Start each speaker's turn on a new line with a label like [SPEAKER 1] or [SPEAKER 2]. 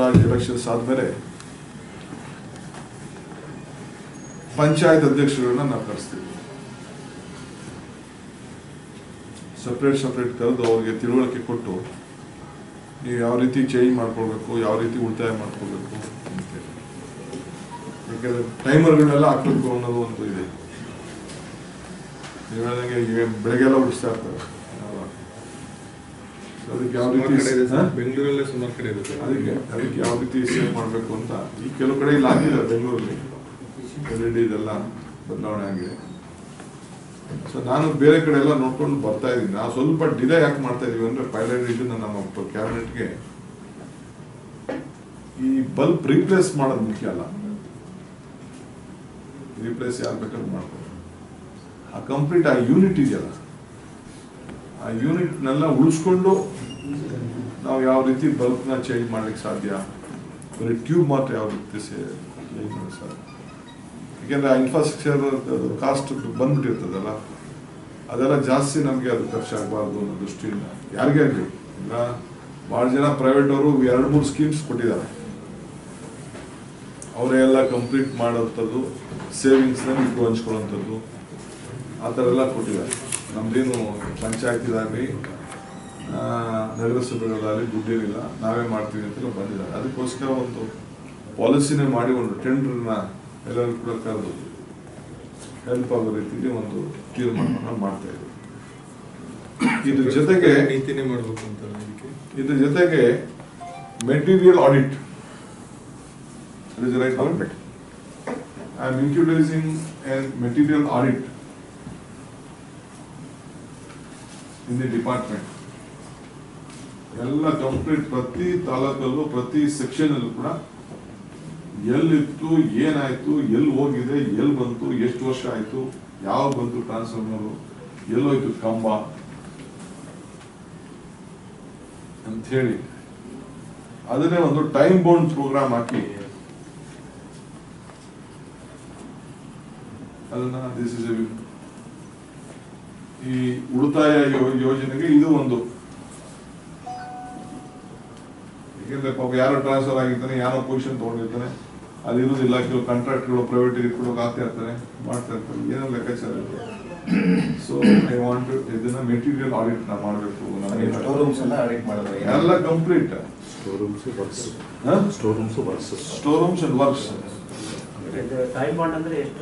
[SPEAKER 1] Elections ಆದಮೇಲೆ ಪಂಚಾಯತ್ ಅಧ್ಯಕ್ಷರುಗಳನ್ನ ನಾವು ಕರೆಸ್ತೀವಿ. Separate ಕರೆದು ಅವ್ರಿಗೆ ತಿಳುವಳಿಕೆ ಕೊಟ್ಟು ನೀವು ಯಾವ ರೀತಿ ಚೇಂಜ್ ಮಾಡ್ಕೊಳ್ಬೇಕು, ಯಾವ ರೀತಿ ಉಳಿತಾಯ ಮಾಡ್ಕೊಳ್ಬೇಕು ಅಂತೇಳಿ. ಯಾಕಂದ್ರೆ ಟೈಮರ್ಗಳನ್ನೆಲ್ಲ ಹಾಕಬೇಕು ಅನ್ನೋದು ಒಂದು ಇದೆ. ನೀವು ಹೇಳ್ದಂಗೆ ಈಗ ಬೆಳಗ್ಗೆಲ್ಲ ಉಳಿಸ್ತಾ ಇರ್ತಾರೆ. ಅದಕ್ಕೆ ಯಾವ ರೀತಿ
[SPEAKER 2] ಬೆಂಗಳೂರಲ್ಲೇ ಸುಮಾರು ಕಡೆ ಇರುತ್ತೆ.
[SPEAKER 1] ಅದಕ್ಕೆ ಯಾವ ರೀತಿ ಸೇವ್ ಮಾಡಬೇಕು ಅಂತ ಈ ಕೆಲವು ಕಡೆ ಇಲ್ಲಿ ಆಗಿದೆ. ಬೆಂಗಳೂರಲ್ಲಿ ಎಲ್ಇಡಿ ಇದೆಲ್ಲ ಬದಲಾವಣೆ ಆಗಿದೆ. ಸೊ ನಾನು ಬೇರೆ ಕಡೆ ಎಲ್ಲ ನೋಡ್ಕೊಂಡು ಬರ್ತಾ ಇದ್ದೀನಿ. ನಾವು ಸ್ವಲ್ಪ ಡಿಲೇ ಯಾಕೆ ಮಾಡ್ತಾ ಇದೀವಿ ಅಂದ್ರೆ ಪೈಲಟ್ ಇದನ್ನ ನಮ್ಮ ಕ್ಯಾಬಿನೆಟ್ಗೆ ಈ ಬಲ್ಬ್ ರೀಪ್ಲೇಸ್ ಮಾಡೋದು ಮುಖ್ಯ ಅಲ್ಲ. ರೀಪ್ಲೇಸ್ ಯಾರು ಬೇಕಾದ್ರೂ ಮಾಡ್ಬೋದು. ಆ ಕಂಪ್ಲೀಟ್ ಆ ಯೂನಿಟ್ ಇದೆಯಲ್ಲ, ಆ ಯೂನಿಟ್ನೆಲ್ಲ ಉಳಿಸ್ಕೊಂಡು ನಾವು ಯಾವ ರೀತಿ ಬಲ್ಬ್ನ ಚೇಂಜ್ ಮಾಡ್ಲಿಕ್ಕೆ ಸಾಧ್ಯ, ಬರೀ ಟ್ಯೂಬ್ ಮಾತ್ರ ಯಾವ ರೀತಿ ಚೇಂಜ್ ಮಾಡಕ್ಕೆ ಸಾಧ್ಯ. ಯಾಕೆಂದ್ರೆ ಆ ಇನ್ಫ್ರಾಸ್ಟ್ರಕ್ಚರ್ ಕಾಸ್ಟ್ ಬಂದ್ಬಿಟ್ಟಿರ್ತದಲ್ಲ, ಅದೆಲ್ಲ ಜಾಸ್ತಿ ನಮಗೆ ಅದು ಖರ್ಚಾಗಬಾರ್ದು ಅನ್ನೋ ದೃಷ್ಟಿಯಿಂದ ಯಾರಿಗೇ ಆಗಲಿ. ಈಗ ಭಾಳ ಜನ ಪ್ರೈವೇಟ್ ಅವರು 2-3 ಸ್ಕೀಮ್ಸ್ ಕೊಟ್ಟಿದ್ದಾರೆ. ಅವರೇ ಎಲ್ಲ ಕಂಪ್ಲೀಟ್ ಮಾಡೋಂಥದ್ದು, ಸೇವಿಂಗ್ಸ್ನ ಇಟ್ಟು ಹಂಚ್ಕೊಳ್ಳೋಂಥದ್ದು, ಆ ಥರ ಎಲ್ಲ ಕೊಟ್ಟಿದ್ದಾರೆ. ನಮ್ದೇನು ಪಂಚಾಯತಿದಾಗಲಿ ನಗರಸಭೆಗಳಾಗಲಿ ದುಡ್ಡೇನಿಲ್ಲ, ನಾವೇ ಮಾಡ್ತೀವಿ ಅಂತ ಬಂದಿದ್ದಾರೆ. ಅದಕ್ಕೋಸ್ಕರ ಒಂದು ಪಾಲಿಸಿನೇ ಮಾಡಿ ಒಂದು ಟೆಂಡರ್ನ ಎಲ್ಲರೂ ಕೂಡ ಕರೆದು ಹೆಲ್ಪ್ ಆಗೋ ರೀತಿಯಲ್ಲಿ ಒಂದು ತೀರ್ಮಾನವನ್ನು ಮಾಡ್ತಾ ಇದ್ದೀವಿ. ಇದ್ರ ಜೊತೆಗೆ
[SPEAKER 2] ನೀತಿನೇ ಮಾಡಬೇಕು ಅಂತ
[SPEAKER 1] ಇದ್ರ ಜೊತೆಗೆ material audit, that is the right word. I am introducing a material audit in the department. ಎಲ್ಲ ಕಂಪ್ಲೀಟ್ ಪ್ರತಿ ತಾಲೂಕಲ್ಲೂ ಪ್ರತಿ ಸೆಕ್ಷನ್ ಅಲ್ಲೂ ಕೂಡ ಎಲ್ಲಿತ್ತು, ಏನಾಯ್ತು, ಎಲ್ಲಿ ಹೋಗಿದೆ, ಎಲ್ಲಿ ಬಂತು, ಎಷ್ಟು ವರ್ಷ ಆಯ್ತು, ಯಾವ ಬಂತು ಟ್ರಾನ್ಸ್ಫಾರ್ಮರು, ಎಲ್ಲೋಯ್ತು ಕಂಬ ಅಂತ ಹೇಳಿ ಅದನ್ನೇ ಒಂದು ಟೈಮ್ ಬೌಂಡ್ ಪ್ರೋಗ್ರಾಮ್ ಹಾಕಿ ಅದನ್ನ ಈ ಉಳಿತಾಯ ಯೋಜನೆಗೆ ಇದು ಒಂದು. ಯಾಕೆಂದ್ರೆ ಪಾಪ ಯಾರೋ ಟ್ರಾನ್ಸ್ಫರ್ ಆಗಿರ್ತಾನೆ, ಯಾರೋ ಪೊಸಿಷನ್ ತಗೊಂಡಿರ್ತಾನೆ, ಅದು ಇರುವುದಿಲ್ಲ. ಕೆಲವು ಕಾಂಟ್ರಾಕ್ಟ್ಗಳು ಪ್ರೈವೇಟ್ ಕೊಡೋಕೆ ಆಗ್ತಾ ಇರ್ತಾರೆ, ಮಾಡ್ತಾ ಇರ್ತಾರೆ, ಏನೋ ಲೆಕ್ಕಾಚಾರ ಇರ್ತದೆ. ಸೊ ಐ ವಾಂಟ್ ಇದನ್ನ ಮೆಟೀರಿಯಲ್ ಆಡಿಟ್ ನಾ ಮಾಡಬೇಕು. ಎಲ್ಲ complete store rooms and works.
[SPEAKER 3] Time bond ಅಂದ್ರೆ ಎಷ್ಟು